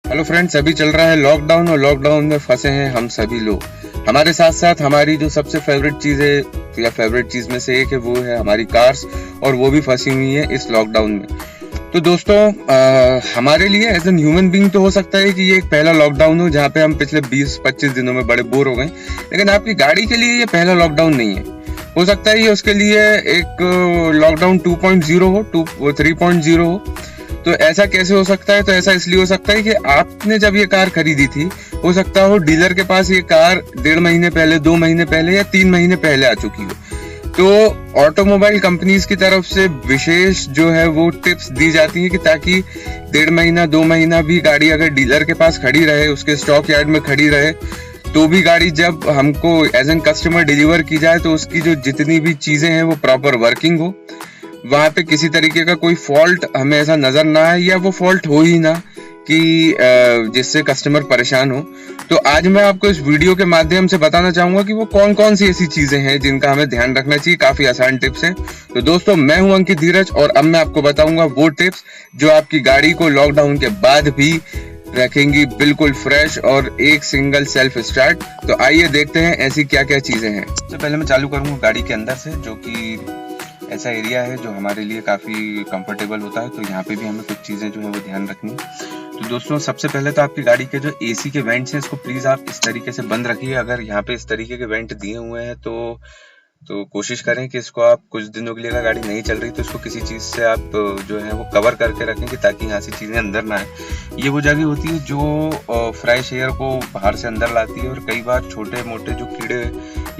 Hello friends, अभी चल रहा है लॉकडाउन और लॉकडाउन में फंसे हैं हम सभी लोग। हमारे साथ साथ हमारी जो सबसे फेवरेट चीज है या फेवरेट चीज में से एक है वो है हमारी कार्स, और वो भी फंसी हुई है इस लॉकडाउन में। तो दोस्तों, हमारे लिए एज एन ह्यूमन बीइंग तो हो सकता है कि ये एक पहला लॉकडाउन हो जहाँ पे हम पिछले 20-25 दिनों में बड़े बोर हो गए, लेकिन आपकी गाड़ी के लिए ये पहला लॉकडाउन नहीं है। हो सकता है ये उसके लिए एक लॉकडाउन 2.0 हो, 3.0 हो। तो ऐसा कैसे हो सकता है? तो ऐसा इसलिए हो सकता है कि आपने जब ये कार खरीदी थी, हो सकता हो डीलर के पास ये कार 1.5 महीने पहले, 2 महीने पहले या 3 महीने पहले आ चुकी हो। तो ऑटोमोबाइल कंपनीज की तरफ से विशेष जो है वो टिप्स दी जाती है कि ताकि 1.5 महीना 2 महीना भी गाड़ी अगर डीलर के पास खड़ी रहे, उसके स्टॉक यार्ड में खड़ी रहे, तो भी गाड़ी जब हमको एज एन कस्टमर डिलीवर की जाए तो उसकी जो जितनी भी चीजें हैं वो प्रॉपर वर्किंग हो, वहां पे किसी तरीके का कोई फॉल्ट हमें ऐसा नजर ना आए, या वो फॉल्ट हो ही ना कि जिससे कस्टमर परेशान हो। तो आज मैं आपको इस वीडियो के माध्यम से बताना चाहूंगा कि वो कौन कौन सी ऐसी चीजें हैं जिनका हमें ध्यान रखना चाहिए। काफी आसान टिप्स हैं। तो दोस्तों, मैं हूं अंकित धीरज और अब मैं आपको बताऊंगा वो टिप्स जो आपकी गाड़ी को लॉकडाउन के बाद भी रखेंगी बिल्कुल फ्रेश और एक सिंगल सेल्फ स्टार्ट। तो आइए देखते हैं ऐसी क्या क्या चीजें हैं। सबसे पहले मैं चालू करूंगा गाड़ी के अंदर से, जो कि ऐसा एरिया है जो हमारे लिए काफ़ी कंफर्टेबल होता है। तो यहाँ पे भी हमें कुछ चीज़ें जो है वो ध्यान रखनी है। तो दोस्तों, सबसे पहले तो आपकी गाड़ी के जो एसी के वेंट्स हैं, इसको प्लीज़ आप इस तरीके से बंद रखिए। अगर यहाँ पे इस तरीके के वेंट दिए हुए हैं तो कोशिश करें कि इसको आप कुछ दिनों के लिए, अगर गाड़ी नहीं चल रही तो इसको किसी चीज़ से आप जो है वो कवर करके रखेंगे ताकि यहाँ से चीज़ें अंदर ना आए। ये वो जगह होती है जो फ्रेश एयर को बाहर से अंदर लाती है, और कई बार छोटे मोटे जो कीड़े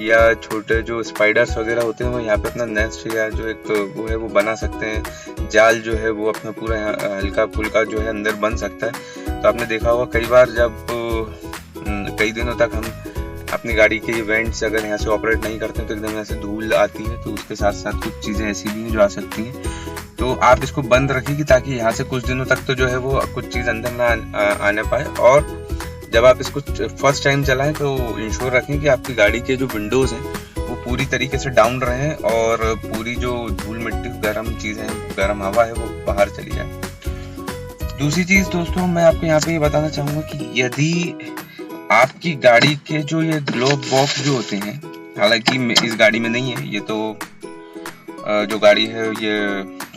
या छोटे जो स्पाइडर्स वगैरह होते हैं वो यहाँ पे अपना नेस्ट या जो एक वो है वो बना सकते हैं। जाल जो है वो अपना पूरा हल्का फुल्का जो है अंदर बन सकता है। तो आपने देखा होगा कई बार जब कई दिनों तक हम अपनी गाड़ी के इवेंट्स अगर यहाँ से ऑपरेट नहीं करते तो एकदम यहाँ से धूल आती है, तो उसके साथ साथ कुछ चीज़ें ऐसी भी हैं जो आ सकती हैं। तो आप इसको बंद रखिए ताकि यहाँ से कुछ दिनों तक तो जो है वो कुछ चीज़ अंदर ना आने पाए। और जब आप इसको फर्स्ट टाइम चलाएं तो इंश्योर रखें कि आपकी गाड़ी के जो विंडोज़ हैं वो पूरी तरीके से डाउन रहें और पूरी जो धूल मिट्टी गर्म चीज़ें हैं, गर्म हवा है वो बाहर चली जाए। दूसरी चीज़ दोस्तों, मैं आपको यहाँ पे ये बताना चाहूँगा कि यदि आपकी गाड़ी के जो ये ग्लोव बॉक्स जो होते हैं, हालांकि इस गाड़ी में नहीं है, ये तो जो गाड़ी है ये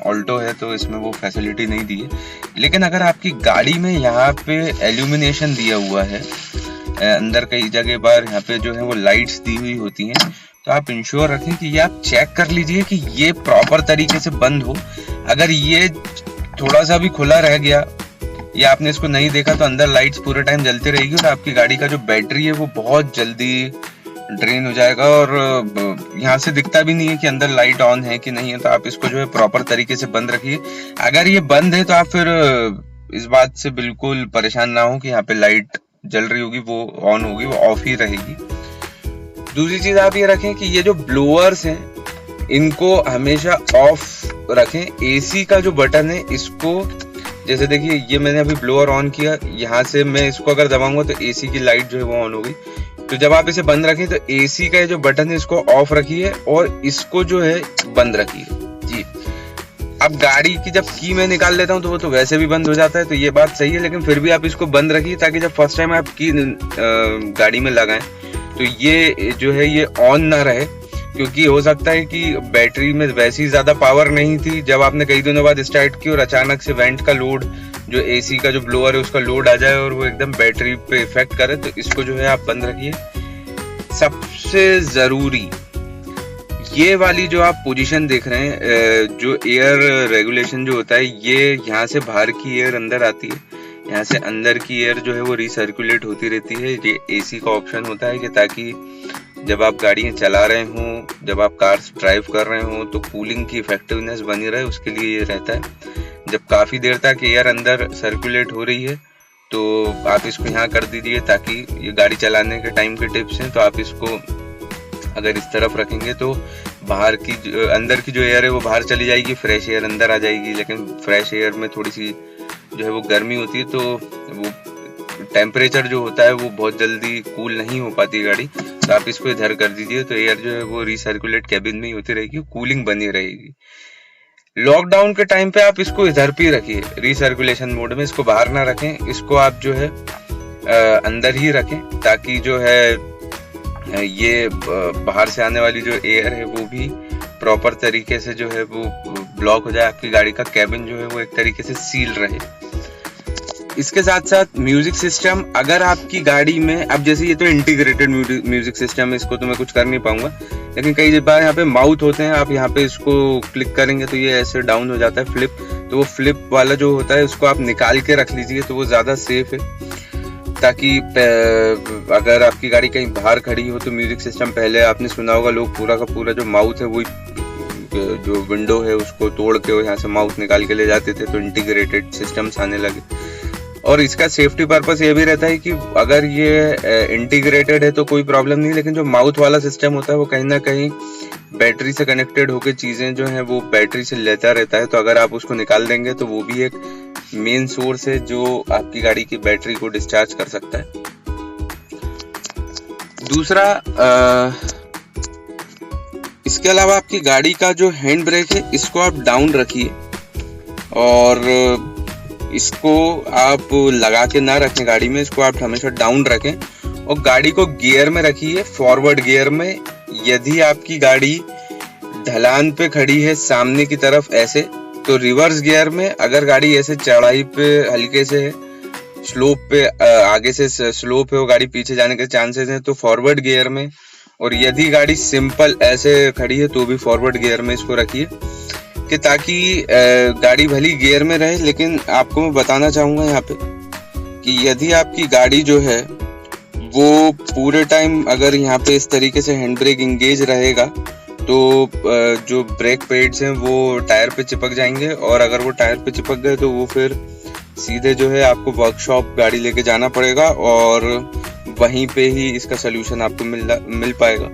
ऑल्टो है तो इसमें वो फैसिलिटी नहीं दी है, लेकिन अगर आपकी गाड़ी में यहाँ पे एल्यूमिनेशन दिया हुआ है, अंदर कई जगह बार यहाँ पे जो है वो लाइट्स दी हुई होती हैं, तो आप इंश्योर रखें कि ये आप चेक कर लीजिए कि ये प्रॉपर तरीके से बंद हो। अगर ये थोड़ा सा भी खुला रह गया या आपने इसको नहीं देखा तो अंदर लाइट्स पूरे टाइम जलती रहेगी और आपकी गाड़ी का जो बैटरी है वो बहुत जल्दी ड्रेन हो जाएगा, और यहाँ से दिखता भी नहीं है कि अंदर लाइट ऑन है कि नहीं है। तो आप इसको जो है प्रॉपर तरीके से बंद रखिए। अगर ये बंद है तो आप फिर इस बात से बिल्कुल परेशान ना हो कि यहाँ पे लाइट जल रही होगी, वो ऑन होगी, वो ऑफ ही रहेगी। दूसरी चीज आप ये रखें कि ये जो ब्लोअर्स हैं इनको हमेशा ऑफ रखें। एसी का जो बटन है इसको, जैसे देखिए ये मैंने अभी ब्लोअर ऑन किया, यहाँ से मैं इसको अगर दबाऊंगा तो एसी की लाइट जो है वो ऑन होगी। तो जब आप इसे बंद रखें तो एसी का जो बटन है इसको ऑफ रखिए और इसको जो है बंद रखिए जी। अब गाड़ी की जब की मैं निकाल लेता हूँ तो वो तो वैसे भी बंद हो जाता है, तो ये बात सही है, लेकिन फिर भी आप इसको बंद रखिए ताकि जब फर्स्ट टाइम आप की गाड़ी में लगाएं तो ये जो है ये ऑन ना रहे, क्योंकि हो सकता है कि बैटरी में वैसी ज्यादा पावर नहीं थी, जब आपने कई दिनों बाद स्टार्ट की और अचानक से वेंट का लोड, जो एसी का जो ब्लोअर है उसका लोड आ जाए और वो एकदम बैटरी पे इफेक्ट करे, तो इसको जो है आप बंद रखिए। सबसे जरूरी ये वाली जो आप पोजीशन देख रहे हैं, जो एयर रेगुलेशन जो होता है, ये यहाँ से बाहर की एयर अंदर आती है, यहाँ से अंदर की एयर जो है वो रिसर्कुलेट होती रहती है। ये एसी का ऑप्शन होता है कि ताकि जब आप गाड़ियाँ चला रहे हों, जब आप कार ड्राइव कर रहे हों तो कूलिंग की इफेक्टिवनेस बनी रहे, उसके लिए ये रहता है। जब काफ़ी देर तक एयर अंदर सर्कुलेट हो रही है तो आप इसको यहाँ कर दीजिए, ताकि ये गाड़ी चलाने के टाइम के टिप्स हैं। तो आप इसको अगर इस तरफ रखेंगे तो बाहर की अंदर की जो एयर है वो बाहर चली जाएगी, फ्रेश एयर अंदर आ जाएगी, लेकिन फ्रेश एयर में थोड़ी सी जो है वो गर्मी होती है, तो वो टेम्परेचर जो होता है वो बहुत जल्दी कूल नहीं हो पाती गाड़ी। तो आप इसको इधर कर दीजिए तो एयर जो है वो रिसर्कुलेट कैबिन में ही होती रहेगी, कूलिंग बनी रहेगी। लॉकडाउन के टाइम पे आप इसको इधर पे रखिए, रिसर्कुलेशन मोड में, इसको बाहर ना रखें, इसको आप जो है अंदर ही रखें, ताकि जो है ये बाहर से आने वाली जो एयर है वो भी प्रॉपर तरीके से जो है वो ब्लॉक हो जाए, आपकी गाड़ी का कैबिन जो है वो एक तरीके से सील रहे। इसके साथ साथ म्यूजिक सिस्टम, अगर आपकी गाड़ी में, अब जैसे ये तो इंटीग्रेटेड म्यूजिक सिस्टम है, इसको तो मैं कुछ कर नहीं पाऊंगा, लेकिन कई बार यहाँ पे माउथ होते हैं, आप यहाँ पे इसको क्लिक करेंगे तो ये ऐसे डाउन हो जाता है फ्लिप, तो वो फ्लिप वाला जो होता है उसको आप निकाल के रख लीजिए, तो वो ज्यादा सेफ है, ताकि अगर आपकी गाड़ी कहीं बाहर खड़ी हो तो म्यूजिक सिस्टम, पहले आपने सुना होगा लोग पूरा का पूरा जो माउथ है वो जो विंडो है उसको तोड़ के यहाँ से माउथ निकाल के ले जाते थे, तो इंटीग्रेटेड सिस्टम्स आने लगे। और इसका सेफ्टी पर्पस ये भी रहता है कि अगर ये इंटीग्रेटेड है तो कोई प्रॉब्लम नहीं, लेकिन जो माउथ वाला सिस्टम होता है वो कहीं ना कहीं बैटरी से कनेक्टेड होकर चीजें जो है वो बैटरी से लेता रहता है, तो अगर आप उसको निकाल देंगे तो वो भी एक मेन सोर्स है जो आपकी गाड़ी की बैटरी को डिस्चार्ज कर सकता है। दूसरा, इसके अलावा आपकी गाड़ी का जो हैंड ब्रेक है इसको आप डाउन रखिए, और इसको आप लगा के ना रखें गाड़ी में, इसको आप हमेशा डाउन रखें और गाड़ी को गियर में रखिए, फॉरवर्ड गियर में। यदि आपकी गाड़ी ढलान पे खड़ी है सामने की तरफ ऐसे, तो रिवर्स गियर में, अगर गाड़ी ऐसे चढ़ाई पे हल्के से है, स्लोप पे आगे से स्लोप है, वो गाड़ी पीछे जाने के चांसेस हैं, तो फॉरवर्ड गियर में। और यदि गाड़ी सिंपल ऐसे खड़ी है तो भी फॉरवर्ड गियर में इसको रखिए, कि ताकि गाड़ी भली गियर में रहे। लेकिन आपको मैं बताना चाहूंगा यहाँ पे कि यदि आपकी गाड़ी जो है वो पूरे टाइम अगर यहाँ पे इस तरीके से हैंड ब्रेक इंगेज रहेगा तो जो ब्रेक पैड्स हैं वो टायर पे चिपक जाएंगे, और अगर वो टायर पे चिपक गए तो वो फिर सीधे जो है आपको वर्कशॉप गाड़ी लेके जाना पड़ेगा, और वहीं पे ही इसका सोल्यूशन आपको मिल पाएगा।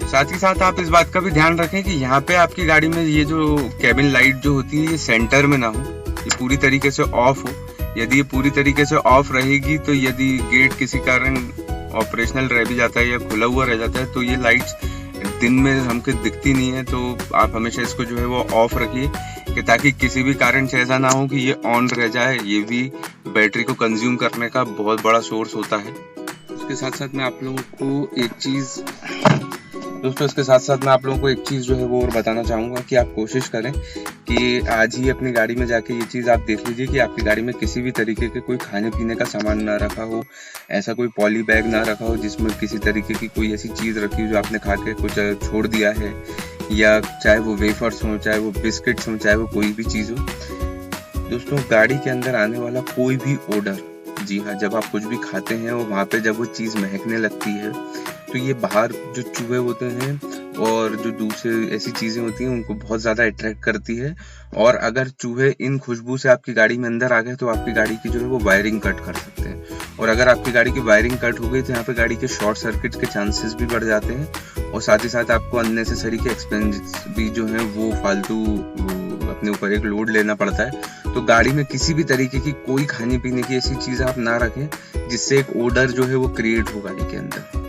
साथ ही साथ आप इस बात का भी ध्यान रखें कि यहाँ पे आपकी गाड़ी में ये जो कैबिन लाइट जो होती है ये सेंटर में ना हो, ये पूरी तरीके से ऑफ हो। यदि ये पूरी तरीके से ऑफ रहेगी तो यदि गेट किसी कारण ऑपरेशनल रह भी जाता है या खुला हुआ रह जाता है तो ये लाइट्स दिन में हमको दिखती नहीं है, तो आप हमेशा इसको जो है वो ऑफ रखिए, कि ताकि किसी भी कारण से ऐसा ना हो कि ये ऑन रह जाए। ये भी बैटरी को कंज्यूम करने का बहुत बड़ा सोर्स होता है। उसके साथ साथ मैं आप लोगों को एक चीज़ जो है वो और बताना चाहूँगा कि आप कोशिश करें कि आज ही अपनी गाड़ी में जाके ये चीज़ आप देख लीजिए कि आपकी गाड़ी में किसी भी तरीके के कोई खाने पीने का सामान ना रखा हो, ऐसा कोई पॉली बैग ना रखा हो जिसमें किसी तरीके की कोई ऐसी चीज़ रखी हो जो आपने खा के कुछ छोड़ दिया है, या चाहे वो वेफर्स हो, चाहे वो बिस्किट्स हो, चाहे वो कोई भी चीज़ हो। दोस्तों, गाड़ी के अंदर आने वाला कोई भी ऑर्डर, जी हाँ, जब आप कुछ भी खाते हैं और वहाँ पे जब वो चीज़ महकने लगती है तो ये बाहर जो चूहे होते हैं और जो दूसरे ऐसी चीज़ें होती हैं उनको बहुत ज़्यादा अट्रैक्ट करती है, और अगर चूहे इन खुशबू से आपकी गाड़ी में अंदर आ गए तो आपकी गाड़ी की जो है वो वायरिंग कट कर सकते हैं, और अगर आपकी गाड़ी की वायरिंग कट हो गई तो यहाँ पे गाड़ी के शॉर्ट सर्किट के चांसेस भी बढ़ जाते हैं, और साथ ही साथ आपको अननेसेसरी के एक्सपेंस भी जो है वो फालतू अपने ऊपर एक लोड लेना पड़ता है। तो गाड़ी में किसी भी तरीके की कोई खाने पीने की ऐसी चीज़ आप ना रखें जिससे एक ओडर जो है वो क्रिएट हो गाड़ी के अंदर।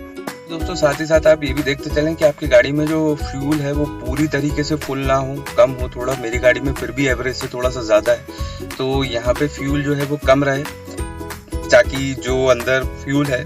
दोस्तों, साथ ही साथ आप ये भी देखते चलें कि आपकी गाड़ी में जो फ्यूल है वो पूरी तरीके से फुल ना हो, कम हो थोड़ा। मेरी गाड़ी में फिर भी एवरेज से थोड़ा सा ज़्यादा है, तो यहाँ पे फ्यूल जो है वो कम रहे, ताकि जो अंदर फ्यूल है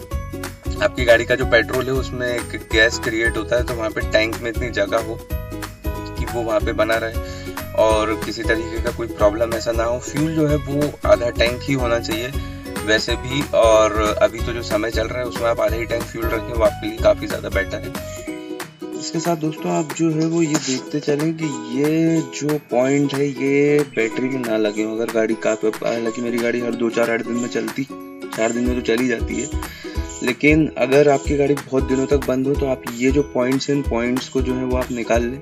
आपकी गाड़ी का जो पेट्रोल है उसमें एक गैस क्रिएट होता है, तो वहाँ पे टैंक में इतनी जगह हो कि वो वहाँ पे बना रहे और किसी तरीके का कोई प्रॉब्लम ऐसा ना हो। फ्यूल जो है वो आधा टैंक ही होना चाहिए वैसे भी, और अभी तो जो समय चल रहा है उसमें आप आधा ही टैंक फ्यूल रखें, वो आपके लिए काफ़ी ज़्यादा बेटर है। इसके साथ दोस्तों आप जो है वो ये देखते चलें कि ये जो पॉइंट है ये बैटरी में ना लगे हो। अगर गाड़ी काफ़ी, हालांकि मेरी गाड़ी हर 2-4-8 दिन में चलती, 4 दिन में तो चली जाती है, लेकिन अगर आपकी गाड़ी बहुत दिनों तक बंद हो तो आप ये जो पॉइंट्स हैं, इन पॉइंट्स को जो है वो आप निकाल लें।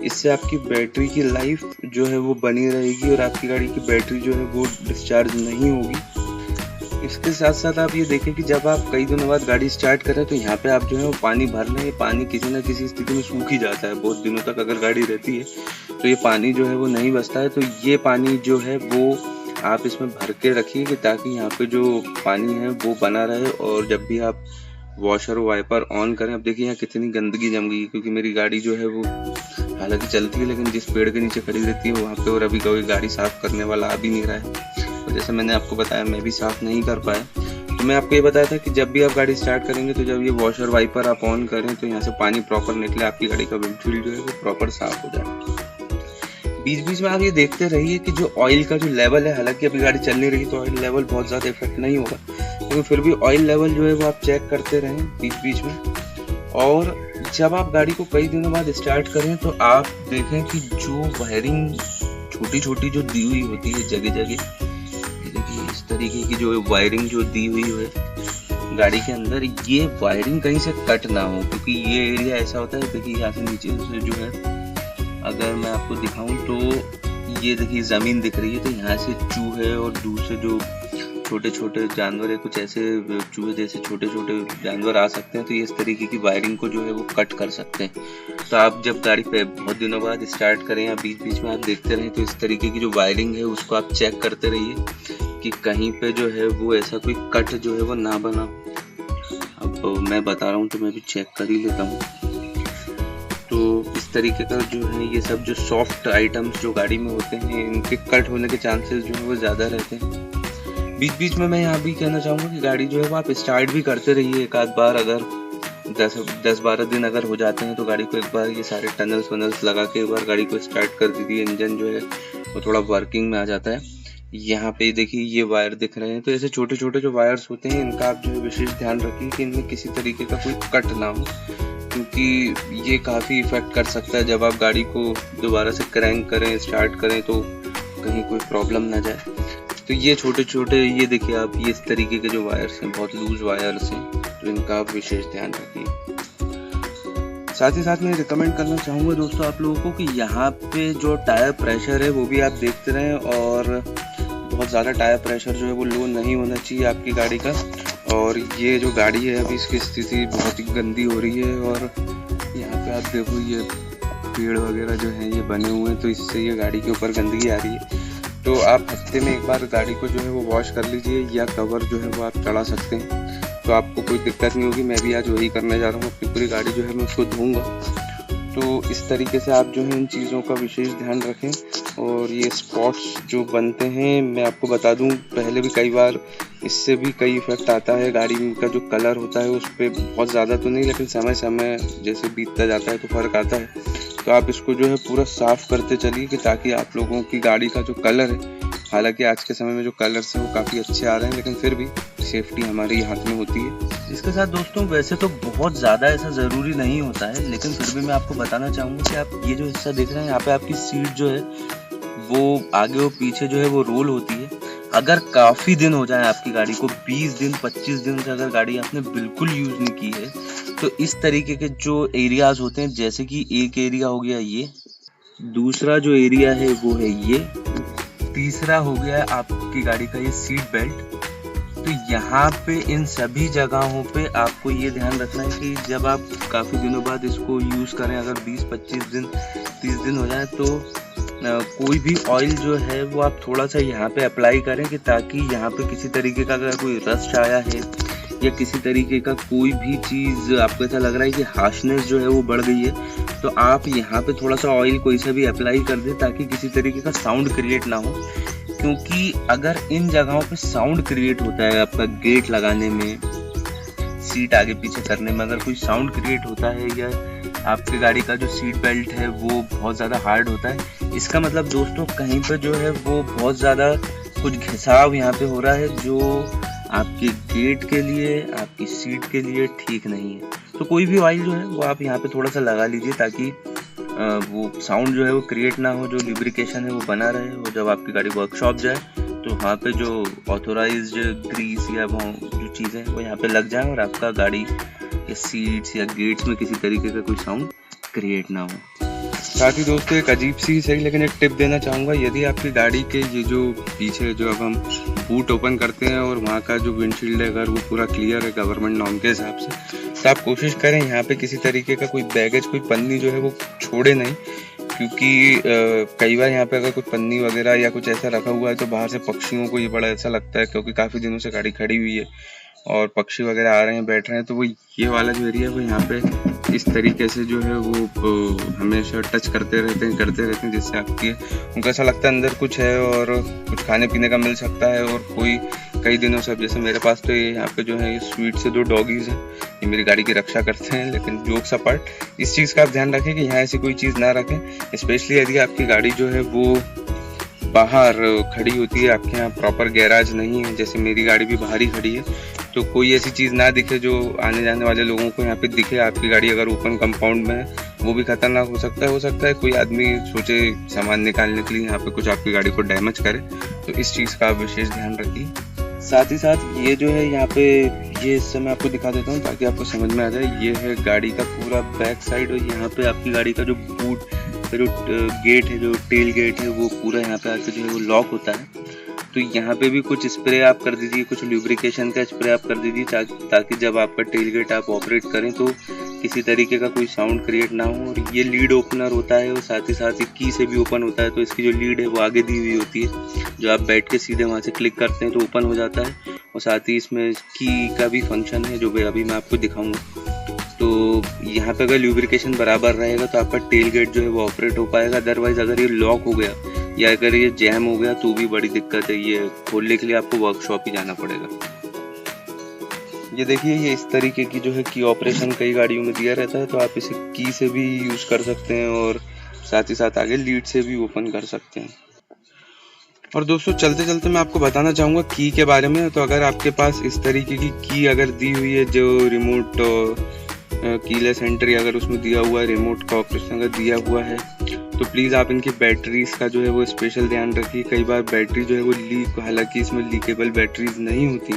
इससे आपकी बैटरी की लाइफ जो है वो बनी रहेगी और आपकी गाड़ी की बैटरी जो है वो डिस्चार्ज नहीं होगी। इसके साथ साथ आप ये देखें कि जब आप कई दिनों बाद गाड़ी स्टार्ट करें तो यहाँ पे आप जो है वो पानी भर लें। पानी किसी न किसी स्थिति में सूख ही जाता है, बहुत दिनों तक अगर गाड़ी रहती है तो ये पानी जो है वो नहीं बचता है। तो ये पानी जो है वो आप इसमें भर के रखिए कि ताकि यहाँ पे जो पानी है वो बना रहे, और जब भी आप वॉशर वाइपर ऑन करें, अब देखिए यहाँ कितनी गंदगी जम गई, क्योंकि मेरी गाड़ी जो है वो हालांकि चलती है, लेकिन जिस पेड़ के नीचे खड़ी रहती है वहाँ पे और अभी कोई गाड़ी साफ़ करने वाला आ भी नहीं रहा है। तो जैसे मैंने आपको बताया, मैं भी साफ़ नहीं कर पाया। तो मैं आपको ये बताया था कि जब भी आप गाड़ी स्टार्ट करेंगे तो जब ये वॉशर वाइपर आप ऑन करें तो यहाँ से पानी प्रॉपर निकले, आपकी गाड़ी का विंडशील्ड जो है वो प्रॉपर साफ़ हो जाए। बीच बीच में आप ये देखते रहिए कि जो ऑयल का जो लेवल है, हालांकि अभी गाड़ी चल नहीं रही तो ऑयल लेवल बहुत ज़्यादा इफेक्ट नहीं होगा, लेकिन फिर भी ऑयल लेवल जो है वो आप चेक करते रहें बीच बीच में। और जब आप गाड़ी को कई दिनों बाद स्टार्ट करें तो आप देखें कि जो वायरिंग छोटी छोटी जो दी हुई होती है जगह जगह, देखिए इस तरीके की जो वायरिंग जो दी हुई है गाड़ी के अंदर, ये वायरिंग कहीं से कट ना हो, क्योंकि ये एरिया ऐसा होता है। देखिए यहाँ से नीचे से जो है, अगर मैं आपको दिखाऊं तो ये देखिए ज़मीन दिख रही है, तो यहाँ से चूहे और दूसरे जो छोटे छोटे जानवर है, कुछ ऐसे चूहे जैसे छोटे छोटे जानवर आ सकते हैं, तो ये इस तरीके की वायरिंग को जो है वो कट कर सकते हैं। तो आप जब गाड़ी पे बहुत दिनों बाद स्टार्ट करें या बीच बीच में आप देखते रहें तो इस तरीके की जो वायरिंग है उसको आप चेक करते रहिए कि कहीं पे जो है वो ऐसा कोई कट जो है वो ना बना। अब मैं बता रहा हूँ तो मैं भी चेक कर ही लेता हूँ। तो इस तरीके का जो है ये सब जो सॉफ्ट आइटम्स जो गाड़ी में होते हैं, इनके कट होने के चांसेस जो है वो ज़्यादा रहते हैं। बीच बीच में मैं यहाँ भी कहना चाहूँगा कि गाड़ी जो है वो आप स्टार्ट भी करते रहिए एक आध बार। अगर 10-12 दिन अगर हो जाते हैं तो गाड़ी को एक बार ये सारे टनल्स वनल्स लगा के एक बार गाड़ी को स्टार्ट कर दीजिए, इंजन जो है वो थोड़ा वर्किंग में आ जाता है। यहाँ पे देखिए ये वायर दिख रहे हैं, तो ऐसे छोटे छोटे जो वायर्स होते हैं इनका आप जो है विशेष ध्यान रखिए कि इनमें किसी तरीके का कोई कट ना हो, क्योंकि ये काफ़ी इफेक्ट कर सकता है। जब आप गाड़ी को दोबारा से क्रैंक करें, स्टार्ट करें तो कहीं कोई प्रॉब्लम ना जाए। तो ये छोटे छोटे ये देखिए आप, ये इस तरीके के जो वायर्स हैं बहुत लूज वायर्स हैं, तो इनका आप विशेष ध्यान रखिए। साथ ही साथ मैं रिकमेंड करना चाहूँगा दोस्तों आप लोगों को कि यहाँ पे जो टायर प्रेशर है वो भी आप देखते रहें, और बहुत ज़्यादा टायर प्रेशर जो है वो लो नहीं होना चाहिए आपकी गाड़ी का। और ये जो गाड़ी है अभी इसकी स्थिति बहुत ही गंदी हो रही है, और यहाँ पे आप देखो ये पेड़ वगैरह जो है ये बने हुए हैं, तो इससे ये गाड़ी के ऊपर गंदगी आ रही है। तो आप हफ्ते में एक बार गाड़ी को जो है वो वॉश कर लीजिए, या कवर जो है वो आप चढ़ा सकते हैं, तो आपको कोई दिक्कत नहीं होगी। मैं भी आज वही करने जा रहा हूँ, अपनी पूरी गाड़ी जो है मैं उसको धोऊंगा। तो इस तरीके से आप जो है इन चीज़ों का विशेष ध्यान रखें। और ये स्पॉट्स जो बनते हैं, मैं आपको बता दूं पहले भी कई बार इससे भी कई इफेक्ट आता है। गाड़ी का जो कलर होता है उस पर बहुत ज़्यादा तो नहीं, लेकिन समय समय जैसे बीतता जाता है तो फ़र्क आता है। तो आप इसको जो है पूरा साफ़ करते चलिए कि ताकि आप लोगों की गाड़ी का जो कलर है, हालांकि आज के समय में जो कलर्स हैं वो काफ़ी अच्छे आ रहे हैं, लेकिन फिर भी सेफ्टी हमारे हाथ में होती है। इसके साथ दोस्तों वैसे तो बहुत ज़्यादा ऐसा ज़रूरी नहीं होता है, लेकिन फिर भी मैं आपको बताना चाहूँगा कि आप ये जो हिस्सा देख रहे हैं यहाँ पे आपकी सीट जो है वो आगे और पीछे जो है वो रोल होती है। अगर काफ़ी दिन हो जाए आपकी गाड़ी को, 20 दिन 25 दिन से अगर गाड़ी आपने बिल्कुल यूज़ नहीं की है, तो इस तरीके के जो एरियाज होते हैं, जैसे कि एक एरिया हो गया ये, दूसरा जो एरिया है वो है ये, तीसरा हो गया आपकी गाड़ी का ये सीट बेल्ट। तो यहाँ पे इन सभी जगहों पे आपको ये ध्यान रखना है कि जब आप काफ़ी दिनों बाद इसको यूज़ करें, अगर 20-25 दिन 30 दिन हो जाए, तो कोई भी ऑयल जो है वो आप थोड़ा सा यहाँ पे अप्लाई करें, कि ताकि यहाँ पे किसी तरीके का अगर कोई रस्ट आया है या किसी तरीके का कोई भी चीज़ आपको ऐसा लग रहा है कि हार्शनेस जो है वो बढ़ गई है, तो आप यहाँ पे थोड़ा सा ऑयल कोई सा भी अप्लाई कर दें, ताकि किसी तरीके का साउंड क्रिएट ना हो। क्योंकि अगर इन जगहों पे साउंड क्रिएट होता है, आपका गेट लगाने में, सीट आगे पीछे करने में अगर कोई साउंड क्रिएट होता है, या आपकी गाड़ी का जो सीट बेल्ट है वो बहुत ज़्यादा हार्ड होता है, इसका मतलब दोस्तों कहीं पे जो है वो बहुत ज़्यादा कुछ घिसाव यहाँ पे हो रहा है, जो आपके गेट के लिए, आपकी सीट के लिए ठीक नहीं है। तो कोई भी ऑयल जो है वो आप यहाँ पे थोड़ा सा लगा लीजिए, ताकि वो साउंड जो है वो क्रिएट ना हो, जो लुब्रिकेशन है वो बना रहे। और जब आपकी गाड़ी वर्कशॉप जाए तो वहाँ पे जो ऑथोराइज्ड ग्रीस या वो जो चीज़ें वो यहाँ पे लग जाए, और आपका गाड़ी के सीट्स या गेट्स में किसी तरीके का कोई साउंड क्रिएट ना हो। साथ ही दोस्तों एक अजीब सी सही लेकिन एक टिप देना चाहूँगा, यदि आपकी गाड़ी के ये जो पीछे जो अब हम बूट ओपन करते हैं और वहाँ का जो विंडशील्ड है अगर वो पूरा क्लियर है गवर्नमेंट नॉर्म के हिसाब से, तो आप कोशिश करें यहाँ पे किसी तरीके का कोई बैगेज, कोई पन्नी जो है वो छोड़े नहीं, क्योंकि कई बार यहाँ पे अगर कुछ पन्नी वगैरह या कुछ ऐसा रखा हुआ है तो बाहर से पक्षियों को ये बड़ा ऐसा लगता है, क्योंकि काफ़ी दिनों से गाड़ी खड़ी हुई है और पक्षी वगैरह आ रहे हैं, बैठ रहे हैं, तो वो ये वाला जो एरिया है वो यहाँ पे इस तरीके से जो है वो हमेशा टच करते रहते हैं, जिससे आपकी उनको ऐसा लगता है अंदर कुछ है और कुछ खाने पीने का मिल सकता है। और कोई कई दिनों से, अब जैसे मेरे पास तो ये यहाँ पे जो है ये स्वीट से 2 डॉगीज़ हैं, ये मेरी गाड़ी की रक्षा करते हैं। लेकिन जोक्स अपार्ट, इस चीज़ का आप ध्यान रखें कि यहाँ ऐसी कोई चीज़ ना रखें, स्पेशली यदि आपकी गाड़ी जो है वो बाहर खड़ी होती है, आपके यहाँ प्रॉपर गैराज नहीं है, जैसे मेरी गाड़ी भी बाहर ही खड़ी है, तो कोई ऐसी चीज़ ना दिखे जो आने जाने वाले लोगों को यहाँ पे दिखे। आपकी गाड़ी अगर ओपन कंपाउंड में है वो भी खतरनाक हो सकता है कोई आदमी सोचे सामान निकालने के लिए यहाँ पे कुछ आपकी गाड़ी को डैमेज करे, तो इस चीज़ का आप विशेष ध्यान रखिए। साथ ही साथ ये जो है यहाँ पे, ये इस समय आपको दिखा देता हूँ ताकि आपको समझ में आ जाए। ये है गाड़ी का पूरा बैक साइड, और यहाँ पे आपकी गाड़ी का जो बूट का जो गेट है, जो टेल गेट है, वो पूरा यहाँ पे आके जो है वो लॉक होता है। तो यहाँ पे भी कुछ स्प्रे आप कर दीजिए, कुछ ल्यूब्रिकेशन का स्प्रे आप कर दीजिए, ताकि जब आपका टेल गेट आप ऑपरेट करें तो किसी तरीके का कोई साउंड क्रिएट ना हो। और ये लीड ओपनर होता है और साथ ही साथ की से भी ओपन होता है, तो इसकी जो लीड है वो आगे दी हुई होती है, जो आप बैठ के सीधे वहाँ से क्लिक करते हैं तो ओपन हो जाता है। और साथ ही इसमें की का भी फंक्शन है, जो अभी मैं आपको दिखाऊंगा। तो यहाँ पे अगर ल्यूब्रिकेशन बराबर रहेगा तो आपका टेल गेट जो है वो ऑपरेट हो पाएगा। अदरवाइज अगर ये लॉक हो गया या अगर ये जैम हो गया तो भी बड़ी दिक्कत है, ये खोलने के लिए आपको वर्कशॉप ही जाना पड़ेगा। ये देखिए, ये इस तरीके की जो है की ऑपरेशन कई गाड़ियों में दिया रहता है, तो आप इसे की से भी यूज कर सकते हैं और साथ ही साथ आगे लीड से भी ओपन कर सकते हैं। और दोस्तों, चलते चलते मैं आपको बताना चाहूँगा की के बारे में। तो अगर आपके पास इस तरीके की अगर दी हुई है, जो रिमोट कीलेस एंट्री अगर उसमें दिया हुआ है, रिमोट का ऑपरेशन अगर दिया हुआ है, तो प्लीज़ आप इनकी बैटरीज का जो है वो स्पेशल ध्यान रखिए। कई बार बैटरी जो है वो लीक, हालांकि इसमें लीकेबल बैटरीज नहीं होती,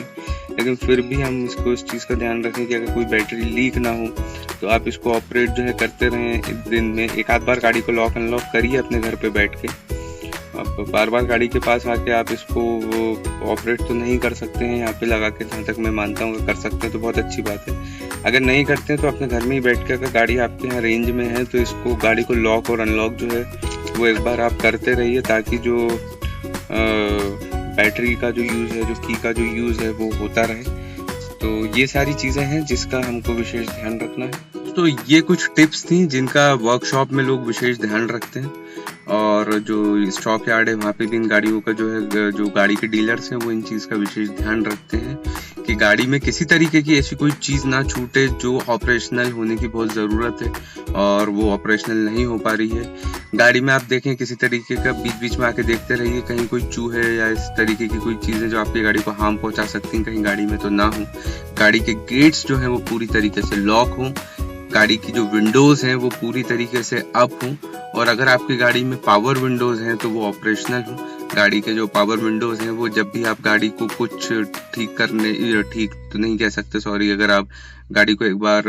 लेकिन फिर भी हम इसको इस चीज़ का ध्यान रखें कि अगर कोई बैटरी लीक ना हो तो आप इसको ऑपरेट जो है करते रहें। दिन में एक आध बार गाड़ी को लॉक अनलॉक करिए अपने घर पे बैठ के। आप बार बार गाड़ी के पास आके आप इसको ऑपरेट तो नहीं कर सकते हैं, यहाँ पे लगा के, जहाँ तक मैं मानता हूँ कर सकते हैं तो बहुत अच्छी बात है। अगर नहीं करते हैं तो अपने घर में ही बैठ के, अगर गाड़ी आपके यहाँ रेंज में है तो इसको, गाड़ी को लॉक और अनलॉक जो है वो एक बार आप करते रहिए, ताकि जो बैटरी का जो यूज़ है, जो की का जो यूज़ है वो होता रहे। तो ये सारी चीज़ें हैं जिसका हमको विशेष ध्यान रखना है। तो ये कुछ टिप्स थी जिनका वर्कशॉप में लोग विशेष ध्यान रखते हैं, और जो स्टॉक यार्ड है वहाँ पे भी इन गाड़ियों का जो है, जो गाड़ी के डीलर्स हैं वो इन चीज़ का विशेष ध्यान रखते हैं कि गाड़ी में किसी तरीके की ऐसी कोई चीज़ ना छूटे जो ऑपरेशनल होने की बहुत ज़रूरत है और वो ऑपरेशनल नहीं हो पा रही है। गाड़ी में आप देखें किसी तरीके का, बीच बीच में आके देखते रहिए कहीं कोई चूहे या इस तरीके की कोई चीज़ें जो आपकी गाड़ी को हार्म पहुंचा सकती हैं कहीं गाड़ी में तो ना हो। गाड़ी के गेट्स जो हैं वो पूरी तरीके से लॉक हों, गाड़ी की जो विंडोज़ हैं वो पूरी तरीके से अप हों, और अगर आपकी गाड़ी में पावर विंडोज़ हैं तो वो ऑपरेशनल हों। गाड़ी के जो पावर विंडोज़ हैं वो जब भी आप गाड़ी को कुछ ठीक तो नहीं कह सकते, सॉरी, अगर आप गाड़ी को एक बार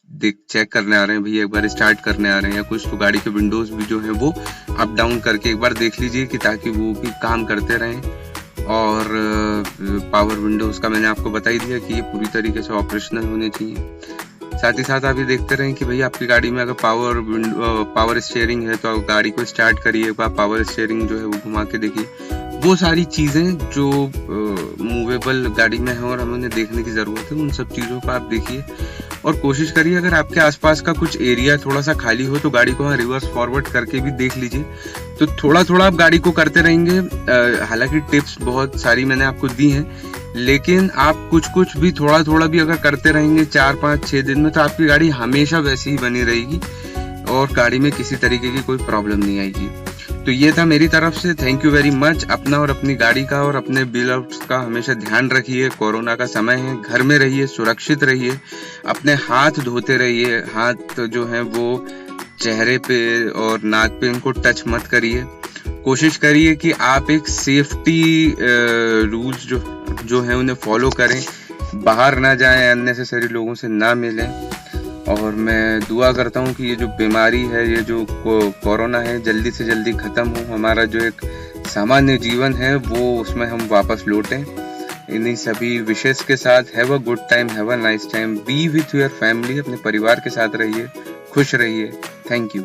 चेक करने आ रहे हैं, भैया एक बार स्टार्ट करने आ रहे हैं या कुछ, तो गाड़ी के विंडोज़ भी जो है वो अप डाउन करके एक बार देख लीजिए कि ताकि वो भी काम करते रहें। और पावर विंडोज़ का मैंने आपको बता ही दिया कि ये पूरी तरीके से ऑपरेशनल होने चाहिए। साथ ही साथ आप ये देखते रहें कि भैया आपकी गाड़ी में अगर पावर स्टीयरिंग है तो गाड़ी को स्टार्ट करिए, एक बार पावर स्टीयरिंग जो है वो घुमा के देखिए। वो सारी चीज़ें जो मूवेबल गाड़ी में है और हमें उन्हें देखने की ज़रूरत है, उन सब चीज़ों को आप देखिए और कोशिश करिए अगर आपके आसपास का कुछ एरिया थोड़ा सा खाली हो तो गाड़ी को वहाँ रिवर्स फॉरवर्ड करके भी देख लीजिए। तो थोड़ा थोड़ा आप गाड़ी को करते रहेंगे। हालांकि टिप्स बहुत सारी मैंने आपको दी हैं, लेकिन आप कुछ भी थोड़ा थोड़ा भी अगर करते रहेंगे 4, 5, 6 दिन में, तो आपकी गाड़ी हमेशा वैसी ही बनी रहेगी और गाड़ी में किसी तरीके की कोई प्रॉब्लम नहीं आएगी। तो ये था मेरी तरफ से, थैंक यू वेरी मच। अपना और अपनी गाड़ी का और अपने बिलव्ड्स का हमेशा ध्यान रखिए। कोरोना का समय है, घर में रहिए, सुरक्षित रहिए, अपने हाथ धोते रहिए। हाथ जो है वो चेहरे पे और नाक पे इनको टच मत करिए। कोशिश करिए कि आप एक सेफ्टी रूल्स जो है उन्हें फॉलो करें, बाहर ना जाएं, अननेसेसरी लोगों से ना मिलें। और मैं दुआ करता हूँ कि ये जो बीमारी है, ये जो कोरोना है, जल्दी से जल्दी ख़त्म हो। हमारा जो एक सामान्य जीवन है वो उसमें हम वापस लौटें। इन्हीं सभी विशेष के साथ have a good time, have a nice time, B with your family. अपने परिवार के साथ रहिए, खुश रहिए। Thank you.